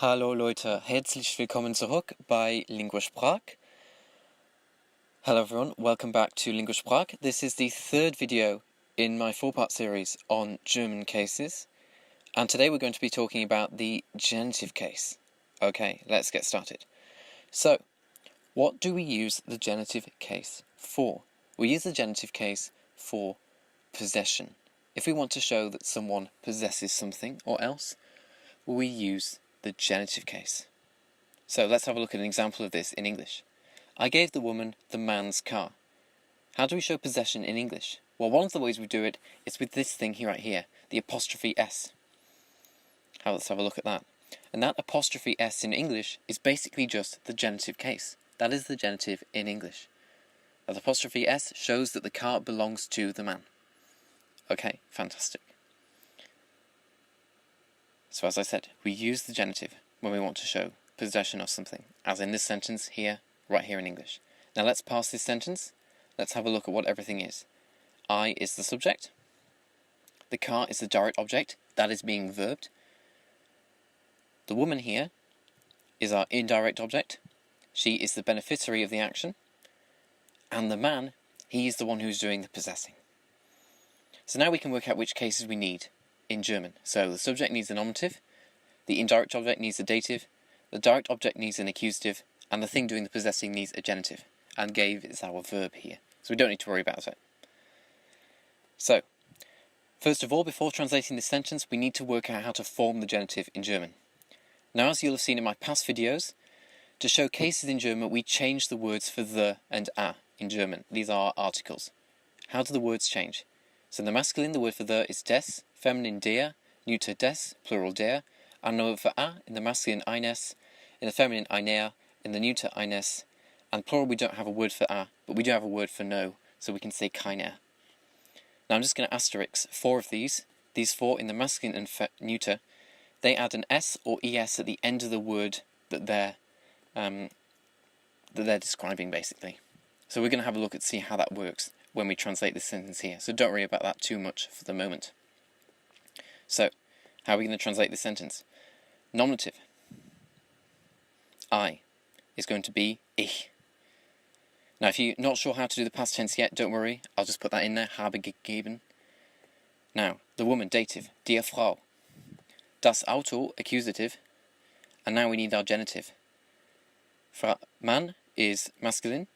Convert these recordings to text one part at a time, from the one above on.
Hallo Leute, herzlich willkommen zurück bei Lingua Sprach. Hello everyone, welcome back to Lingua Sprach. This is the third video in my four-part series on German cases, and today we're going to be talking about the genitive case. Okay, let's get started. So, what do we use the genitive case for? We use the genitive case for possession. If we want to show that someone possesses something or else, we use the genitive case. So let's have a look at an example of this in English. I gave the woman the man's car. How do we show possession in English? Well, one of the ways we do it is with this thing here right here, the apostrophe S. Let's have a look at that. And that apostrophe S in English is basically just the genitive case. That is the genitive in English. That apostrophe S shows that the car belongs to the man. Okay, fantastic. So as I said, we use the genitive when we want to show possession of something, as in this sentence here, right here in English. Now let's pass this sentence. Let's have a look at what everything is. I is the subject. The car is the direct object, that is being verbed. The woman here is our indirect object. She is the beneficiary of the action. And the man, he is the one who's doing the possessing. So now we can work out which cases we need in German. So the subject needs a nominative, the indirect object needs a dative, the direct object needs an accusative, and the thing doing the possessing needs a genitive. And gave is our verb here, so we don't need to worry about it. So, first of all, before translating this sentence, we need to work out how to form the genitive in German. Now, as you'll have seen in my past videos, to show cases in German, we change the words for the and a in German. These are articles. How do the words change? So in the masculine, the word for the is des, feminine der, neuter des, plural der, and the word for a in the masculine eines, in the feminine einer, in the neuter eines, and plural we don't have a word for a, but we do have a word for no, so we can say keiner. Now I'm just going to asterisk four of these four in the masculine and neuter, they add an s or es at the end of the word that they're describing basically. So we're going to have a look and see how that works when we translate this sentence here, so don't worry about that too much for the moment. So, how are we going to translate this sentence? Nominative, I, is going to be ich. Now if you're not sure how to do the past tense yet, don't worry, I'll just put that in there, habe gegeben. Now, the woman, dative, die Frau. Das Auto, accusative, and now we need our genitive. Man is masculine,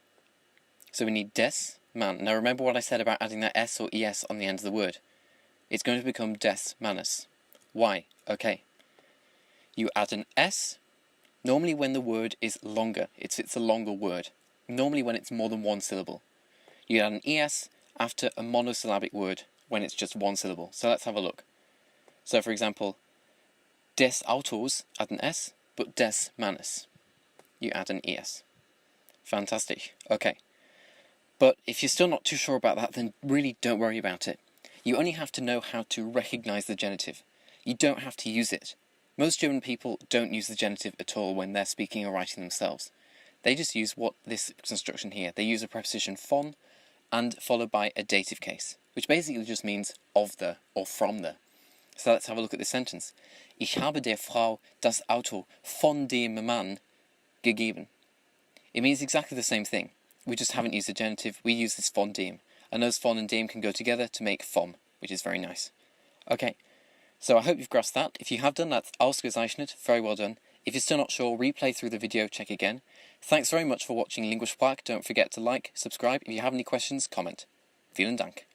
so we need des, man. Now remember what I said about adding that s or es on the end of the word. It's going to become des mannes. Why? Okay. You add an s, normally when the word is longer. It's a longer word. Normally when it's more than one syllable. You add an es after a monosyllabic word when it's just one syllable. So let's have a look. So for example, des Autos, add an s, but des mannes, you add an es. Fantastic. Okay. But if you're still not too sure about that, then really don't worry about it. You only have to know how to recognize the genitive. You don't have to use it. Most German people don't use the genitive at all when they're speaking or writing themselves. They just use this construction here. They use a preposition von and followed by a dative case, which basically just means of the or from the. So let's have a look at this sentence. Ich habe der Frau das Auto von dem Mann gegeben. It means exactly the same thing. We just haven't used the genitive, we use this von dem. And those von and dem can go together to make vom, which is very nice. Okay, so I hope you've grasped that. If you have done, that's ausgezeichnet, very well done. If you're still not sure, replay through the video, check again. Thanks very much for watching Lingua Sprach. Don't forget to like, subscribe. If you have any questions, comment. Vielen Dank.